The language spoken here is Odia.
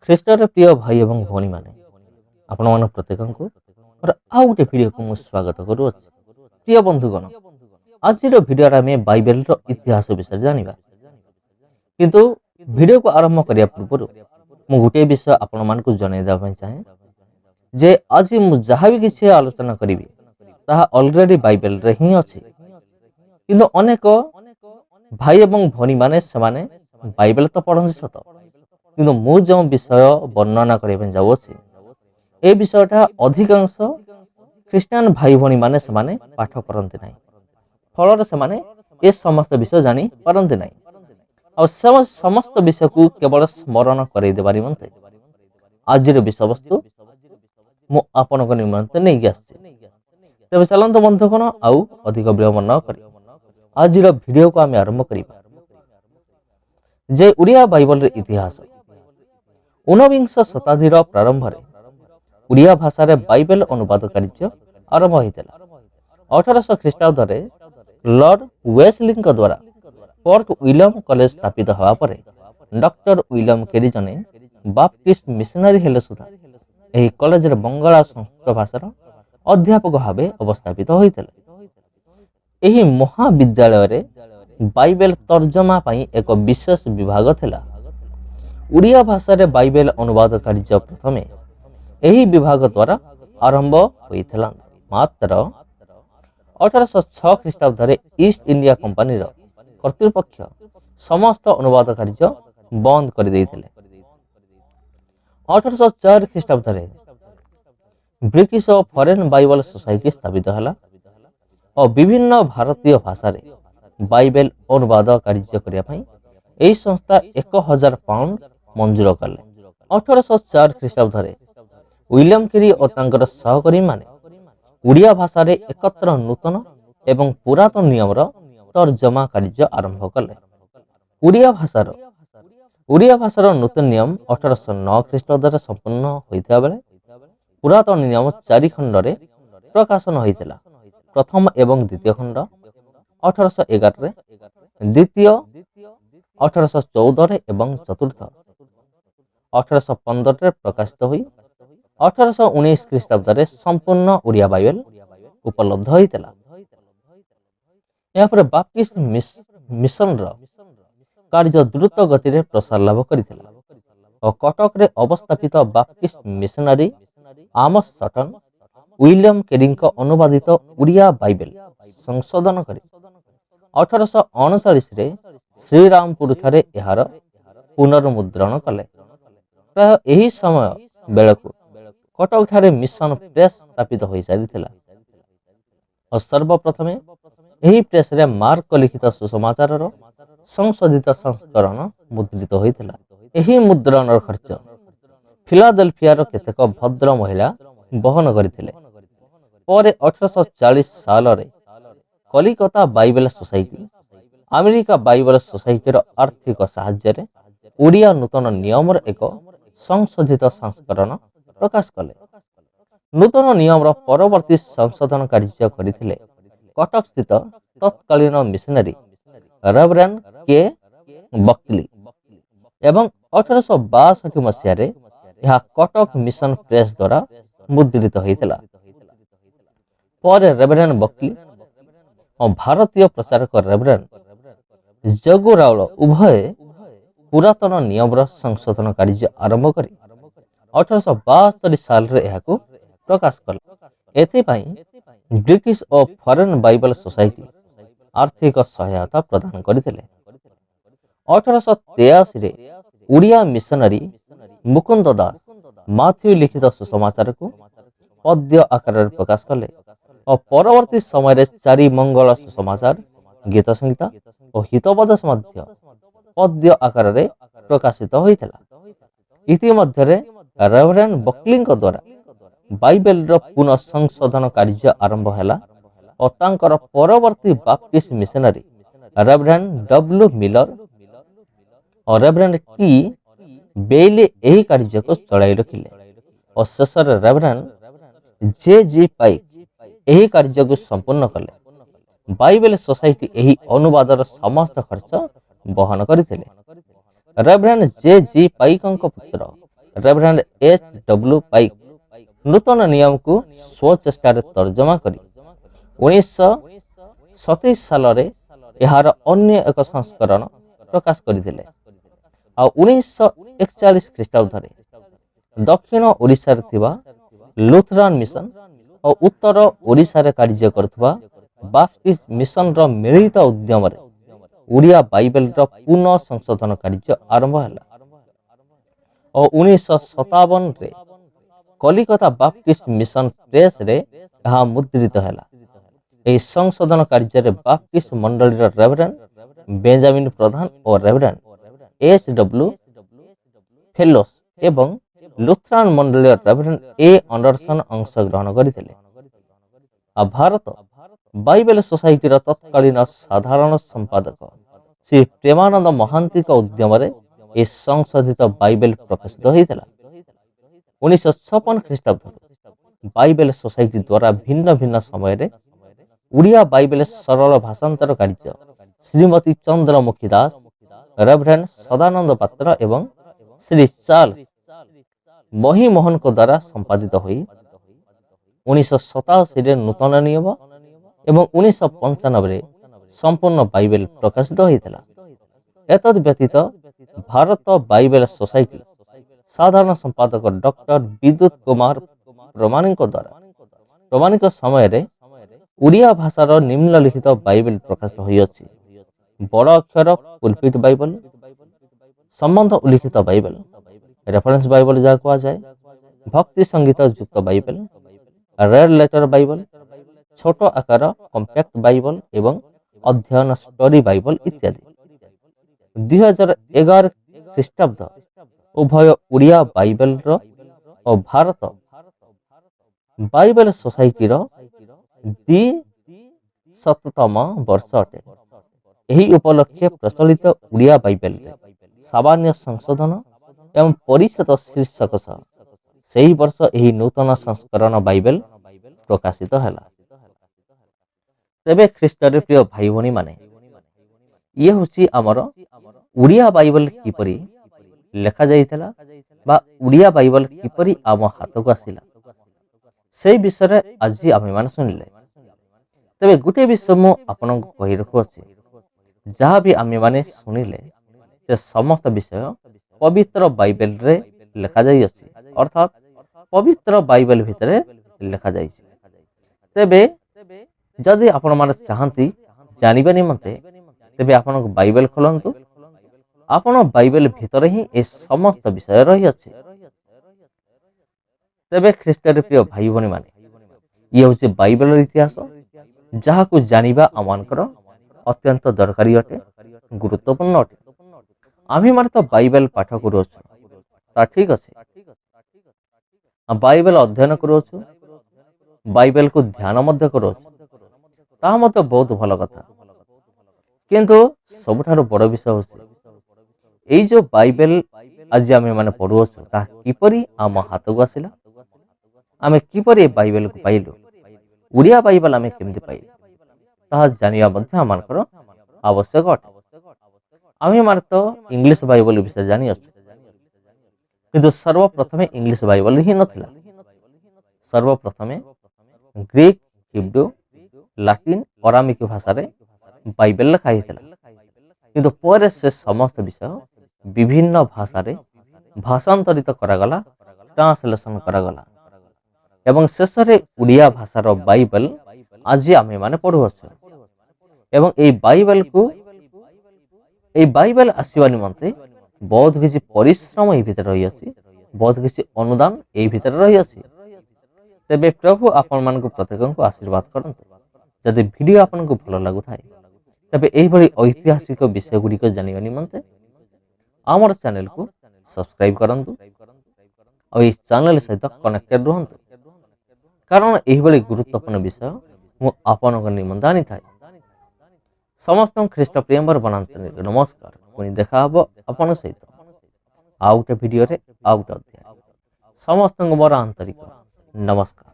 ଖ୍ରୀଷ୍ଟର ପ୍ରିୟ ଭାଇ ଏବଂ ଭଉଣୀମାନେ, ଆପଣମାନଙ୍କ ପ୍ରତ୍ୟେକଙ୍କୁ ମୋର ଆଉ ଗୋଟେ ଭିଡ଼ିଓକୁ ମୁଁ ସ୍ୱାଗତ କରୁଅଛି। ପ୍ରିୟ ବନ୍ଧୁଗଣ, ଆଜିର ଭିଡ଼ିଓରେ ଆମେ ବାଇବେଲର ଇତିହାସ ବିଷୟରେ ଜାଣିବା। କିନ୍ତୁ ଭିଡ଼ିଓକୁ ଆରମ୍ଭ କରିବା ପୂର୍ବରୁ ମୁଁ ଗୋଟିଏ ବିଷୟ ଆପଣମାନଙ୍କୁ ଜଣାଇଦେବା ପାଇଁ ଚାହେଁ ଯେ ଆଜି ମୁଁ ଯାହା ବି କିଛି ଆଲୋଚନା କରିବି ତାହା ଅଲରେଡ଼ି ବାଇବେଲରେ ହିଁ ଅଛି। କିନ୍ତୁ ଅନେକ ଭାଇ ଏବଂ ଭଉଣୀମାନେ ସେମାନେ ବାଇବେଲ ତ ପଢ଼ନ୍ତି ସତ, କିନ୍ତୁ ମୁଁ ଯେଉଁ ବିଷୟ ବର୍ଣ୍ଣନା କରିବା ପାଇଁ ଯାଉଅଛି ଏ ବିଷୟଟା ଅଧିକାଂଶ ଖ୍ରୀଷ୍ଟିଆନ ଭାଇ ଭଉଣୀମାନେ ସେମାନେ ପାଠ କରନ୍ତି ନାହିଁ। ଫଳରେ ସେମାନେ ଏ ସମସ୍ତ ବିଷୟ ଜାଣିପାରନ୍ତି ନାହିଁ। ଆଉ ସେ ସମସ୍ତ ବିଷୟକୁ କେବଳ ସ୍ମରଣ କରାଇ ଦେବା ନିମନ୍ତେ ଆଜିର ବିଷୟବସ୍ତୁ ମୁଁ ଆପଣଙ୍କ ନିମନ୍ତେ ନେଇକି ଆସିଛି। ତେବେ ଚାଲନ୍ତୁ ବନ୍ଧୁଗଣ, ଆଉ ଅଧିକ ବିଳମ୍ବ ନ କରି ଆଜିର ଭିଡ଼ିଓକୁ ଆମେ ଆରମ୍ଭ କରିବା। ଯେ ଓଡ଼ିଆ ବାଇବେଲର ଇତିହାସ। ଊନବିଂଶ ଶତାବ୍ଦୀର ପ୍ରାରମ୍ଭରେ ଓଡ଼ିଆ ଭାଷାରେ ବାଇବେଲ ଅନୁବାଦ କାର୍ଯ୍ୟ ଆରମ୍ଭ ହୋଇଥିଲା। 1800 ଖ୍ରୀଷ୍ଟାବ୍ଦରେ ଲର୍ଡ ୱେସଲିଙ୍କ ଦ୍ୱାରା ପୋର୍ଟ ୱିଲିୟମ କଲେଜ ସ୍ଥାପିତ ହେବା ପରେ ଡକ୍ଟର ୱିଲିୟମ କେରି ଜଣେ ବାପ୍ଟିଷ୍ଟ ମିଶନାରୀ ହେଲେ ସୁଦ୍ଧା ଏହି କଲେଜରେ ବଙ୍ଗଳା ସଂସ୍କୃତ ଭାଷାର ଅଧ୍ୟାପକ ଭାବେ ଅବସ୍ଥାପିତ ହୋଇଥିଲେ। ଏହି ମହାବିଦ୍ୟାଳୟରେ ବାଇବେଲ ତର୍ଜମା ପାଇଁ ଏକ ବିଶେଷ ବିଭାଗ ଥିଲା। ଓଡ଼ିଆ ଭାଷାରେ ବାଇବେଲ ଅନୁବାଦ କାର୍ଯ୍ୟ ପ୍ରଥମେ ଏହି ବିଭାଗ ଦ୍ୱାରା ଆରମ୍ଭ ହୋଇଥିଲା। ମାତ୍ର 1806 ଖ୍ରୀଷ୍ଟାବ୍ଦରେ ଇଷ୍ଟ ଇଣ୍ଡିଆ କମ୍ପାନୀର କର୍ତ୍ତୃପକ୍ଷ ସମସ୍ତ ଅନୁବାଦ କାର୍ଯ୍ୟ ବନ୍ଦ କରିଦେଇଥିଲେ। 1804 ଖ୍ରୀଷ୍ଟାବ୍ଦରେ ବ୍ରିଟିଶ ଓ ଫରେନ୍ ବାଇବେଲ ସୋସାଇଟି ସ୍ଥାପିତ ହେଲା ଓ ବିଭିନ୍ନ ଭାରତୀୟ ଭାଷାରେ ବାଇବେଲ ଅନୁବାଦ କାର୍ଯ୍ୟ କରିବା ପାଇଁ ଏହି ସଂସ୍ଥା 1000 ପାଉଣ୍ଡ ମଞ୍ଜୁର କଲେ। 1804 ଖ୍ରୀଷ୍ଟାବ୍ଦରେ ୱିଲିୟମ କେରି ଓ ତାଙ୍କର ସହକର୍ମୀମାନେ ଓଡ଼ିଆ ଭାଷାରେ ଏକତ୍ର ନୂତନ ଏବଂ ପୁରାତନ ନିୟମର ତର୍ଜମା କାର୍ଯ୍ୟ ଆରମ୍ଭ କଲେ। ଓଡ଼ିଆ ଭାଷାର ନୂତନ ନିୟମ 1809 ଖ୍ରୀଷ୍ଟାବ୍ଦରେ ସମ୍ପୂର୍ଣ୍ଣ ହୋଇଥିବା ବେଳେ ପୁରାତନ ନିୟମ 4 ଖଣ୍ଡରେ ପ୍ରକାଶନ ହୋଇଥିଲା। ପ୍ରଥମ ଏବଂ ଦ୍ୱିତୀୟ ଖଣ୍ଡ 1811ରେ, ଦ୍ୱିତୀୟ 1814ରେ ଏବଂ ଚତୁର୍ଥ 1815ରେ ପ୍ରକାଶିତ ହୋଇ 1819 ଖ୍ରୀଷ୍ଟାବ୍ଦରେ ସମ୍ପୂର୍ଣ୍ଣ ଓଡ଼ିଆ ବାଇବେଲ ଉପଲବ୍ଧ ହୋଇଥିଲା। ଏହାପରେ ବାପ୍ଟିଷ୍ଟ ମିଶନର କାର୍ଯ୍ୟ ଦ୍ରୁତ ଗତିରେ ପ୍ରସାର ଲାଭ କରିଥିଲା ଓ କଟକରେ ଅବସ୍ଥାପିତ Baptist missionary Amos Sutton William କେରିଙ୍କ ଅନୁବାଦିତ ଓଡ଼ିଆ ବାଇବେଲ ସଂଶୋଧନ କରି 1839ରେ ଶ୍ରୀରାମପୁରଠାରେ ଏହାର ପୁନର୍ମୁଦ୍ରଣ କଲେ। ପ୍ରାୟ ଏହି ସମୟ ବେଳକୁ କଟକଠାରେ ମିଶନ ପ୍ରେସ ସ୍ଥାପିତ ହୋଇସାରିଥିଲା ଓ ସର୍ବପ୍ରଥମେ ଏହି ପ୍ରେସରେ ମାର୍କ ଲିଖିତ ସୁସମାଚାରର ସଂଶୋଧିତ ସଂସ୍କରଣ ମୁଦ୍ରିତ ହୋଇଥିଲା। ଏହି ମୁଦ୍ରଣର ଖର୍ଚ୍ଚ ଫିଲାଦେଲଫିଆର କେତେକ ଭଦ୍ର ମହିଳା ବହନ କରିଥିଲେ। ପରେ 1840 ସାଲରେ Calcutta Bible society America Bible ସୋସାଇଟିର ଆର୍ଥିକ ସାହାଯ୍ୟରେ ଓଡ଼ିଆ ନୂତନ ନିୟମର ଏକ ସଂଶୋଧିତ ସଂସ୍କରଣ ପ୍ରକାଶ କଲେ। ନୂତନ ନିୟମର ପରବର୍ତ୍ତୀ ସଂଶୋଧନ କାର୍ଯ୍ୟ କରିଥିଲେ କଟକସ୍ଥିତ ତତ୍କାଳୀନ ମିଶନାରୀ ରେଭରେଣ୍ଡ କେ ବକ୍ଲି ଏବଂ 1862 ମସିହାରେ ଏହା କଟକ ମିଶନ ପ୍ରେସ ଦ୍ୱାରା ମୁଦ୍ରିତ ହୋଇଥିଲା। ପରେ ରେଭରେଣ୍ଡ ବକ୍ଲି ଓ ଭାରତୀୟ ପ୍ରଚାରକ ରେଭରେଣ୍ଡ ଜଗୁ ରାଉଳ ଉଭୟ ପୁରାତନ ନିୟମର ସଂଶୋଧନ କାର୍ଯ୍ୟ ଆରମ୍ଭ କରି 1872 ସାଲରେ ଏହାକୁ ପ୍ରକାଶ କଲେ। ଏଥିପାଇଁ ବ୍ରିଟିଶ ଓ ଫରେନ୍ ବାଇବେଲ ସୋସାଇଟି ଆର୍ଥିକ ସହାୟତା ପ୍ରଦାନ କରିଥିଲେ। 1883ରେ ଓଡ଼ିଆ ମିଶନାରୀ ମୁକୁନ୍ଦ ଦାସ ମାଥ୍ୟୁ ଲିଖିତ ସୁସମାଚାରକୁ ପଦ୍ୟ ଆକାରରେ ପ୍ରକାଶ କଲେ ଓ ପରବର୍ତ୍ତୀ ସମୟରେ 4 ମଙ୍ଗଳ ସୁସମାଚାର, ଗୀତ ସଂହିତା ଓ ହିତୋପଦେଶ ମଧ୍ୟ ପଦ୍ୟ ଆକାରରେ ପ୍ରକାଶିତ ହୋଇଥିଲା। ଇତିମଧ୍ୟରେ ରେଭରେଣ୍ଡ ବକ୍ଲିଙ୍କ ଦ୍ୱାରା ବାଇବେଲର ପୁନଃ ସଂଶୋଧନ କାର୍ଯ୍ୟ ଆରମ୍ଭ ହେଲା ଓ ତାଙ୍କର ପରବର୍ତ୍ତୀ Baptist missionary reverend W Miller ଓ ରେଭରେଣ୍ଡ କି ବେଇଲି ଏହି କାର୍ଯ୍ୟକୁ ଚଳାଇ ରଖିଲେ ଓ ଶେଷରେ ରେଭରେଣ୍ଡ ଜେ.ଜି. ପାଇକ୍ ଏହି କାର୍ଯ୍ୟକୁ ସମ୍ପୂର୍ଣ୍ଣ କଲେ। ବାଇବେଲ ସୋସାଇଟି ଏହି ଅନୁବାଦର ସମସ୍ତ ଖର୍ଚ୍ଚ ବହନ କରିଥିଲେ। ରେଭରେଣ୍ଡ ଜେ.ଜି. ପାଇକଙ୍କ ପୁତ୍ର रेवरेंड H.W. पाइक नूतन नियम को स्वचेष्टार तर्जमा करी 1927 साल यार अन्य एक संस्करण प्रकाश करथिले। आ 1941 ख्रीष्टाब्द दक्षिण ओडिशा लुथरान मिशन और उत्तर ओडिशा कार्य करुवा बाप्टिस्ट मिशन रो मिलित उद्यम ओडिया बाइबल रो पुनः संशोधन कार्य आरंभ है और 1957 कलिकता बाप्टिस्ट मिशन प्रेस रे यह मुद्रित है। यह संशोधन कार्य बाप्टिस्ट मंडली रेवरेंड बेंजामिन प्रधान और रेवरेंड H.W. फेलोस एवं लुथरान मंडली रेवरेंड A. एंडरसन अंशग्रहण करते। भारत बाइबल सोसाइटी तत्कालीन साधारण संपादक श्री प्रेमानंद महांती उद्यम संशोधित बाइबल प्रकाशित होता। 1956 ख्रीष्टाब्द बाइबल सोसाइटी द्वारा भिन्न भिन्न समय उड़िया बाइबल सरल भाषांतर कार्य श्रीमती चंद्रमुखी दास रेवरेंड सदानंद पात्र एवं श्री चार्ल्स महिमोहन को द्वारा संपादित हुई 1987 नूतन नियम एवं 1995 संपूर्ण बाइबल प्रकाशित होता। एतद व्यतीत भारत बाइबल सोसाइटी साधारण संपादक डॉक्टर विद्युत कुमार प्रमाणिक द्वारा प्रमाणिक समय उड़िया भाषार निम्नलिखित बाइबल प्रकाशित होइछि। बड़ अक्षर पुलपिट बाइबल, संबंध उल्लिखित बाइबल, रेफरेंस बाइबल जहाँ कहा जाए, भक्ति संगीत युक्त बाइबल, रेड लेटर बाइबल, छोट आकार कम्पैक्ट बाइबल एवं अध्ययन स्टोरी बाइबल इत्यादि। 2011 ख्रीष्टाब्द उभय उड़िया बाइबल और भारत बाइबल सोसाइटी द्विशततम वर्ष अटे। यही उपलक्षे प्रचलित उड़िया बाइबल सामान्य संशोधन एवं परिच्छेद शीर्षक सह सही वर्ष यही नूतन संस्करण बाइबल प्रकाशित है। तेबे ख्रीष्टर प्रिय भाई भणी माने ये हूँ आमर उड़िया बाइबल किपरि लेखा जाइथिला बा उड़िया बाइबल किपरि आम हाथ को आसिला से विषय आज आम मान सुनिले। तेबे गोटे विषय मु आपन को कहि रखुछि जहाँ भी आम माने सुनिले से समस्त विषय पवित्र बाइबल रे लेखा जाई अछि, अर्थात पवित्र बाइबल भितर लेखा जाई। तेबे जदि आपण माने चाहंती जानिबा निमंते तेबे आपण बाइबल खोलंतु। आपण बाइबल भितर ही ए समस्त विषय रही अछि। तेबे ख्रीष्टर प्रिय भाई भणी माने ये हूँ बाइबल इतिहास जहाँ को जानिबा आमानकर अत्यंत दरकारी अटे, गुरुत्वपूर्ण अटे। आम्ही माने तो बाइबल पाठ करूछु ता ठीक अछि, बाइबल अध्ययन करूछु, बाइबल को ध्यान मध्य करूछु ता मते बहुत भल कथा। किंतु सबठारो बड़ विषय होछि एई जो बाइबल आज आमे माने पढुछु ता किपरि आम हाथ को आसिला, आमे किपरि बाइबल को पाइलु, उड़िया बाइबल आमे केमति पाइलु ता जानिया मध्य आमानकर आवश्यक अटे। आमे माने तो इंग्लिश बाइबल विषय जानि अछु, किंतु सर्वप्रथमे इंग्लिश बाइबल ही नथिला। सर्वप्रथमे ग्रीक, हिब्रू, लाटिन, अरामिक भाषा रे बाइबल लिखा हितला। किंतु पर से समस्त विषय विभिन्न भाषा रे भाषांतरित करागला, ट्रांसलेशन करागला एवं शेष रे उड़िया भाषार बाइबल आज आमे माने पढुछु। एवं ए बाइबल आसीबा निमंते बहुत किसी परिश्रम ए भीतर रही अछि, बहुत किसी अनुदान ए भीतर रही अछि। तेबे प्रभु आपण मान को प्रत्येक को आशीर्वाद करंतु। जदि वीडियो आपण को भल लागु थाए तेबे एही भली ऐतिहासिक विषय गुडी को जानिबा निमंते आमर चैनल को सब्सक्राइब करंतु और इस चैनल सहित कनेक्टेड रहंतु, कारण एही भली गुरुत्वपूर्ण विषय मु आपण को निमंते आनी थाए। समस्त ख्रीष्ट प्रेमर बनाते नमस्कार। पुणी देखा हबो आपण सहित आउ गोटे वीडियो रे आउ गोटे अध्याय। समस्त मोर आंतरिक नमस्कार।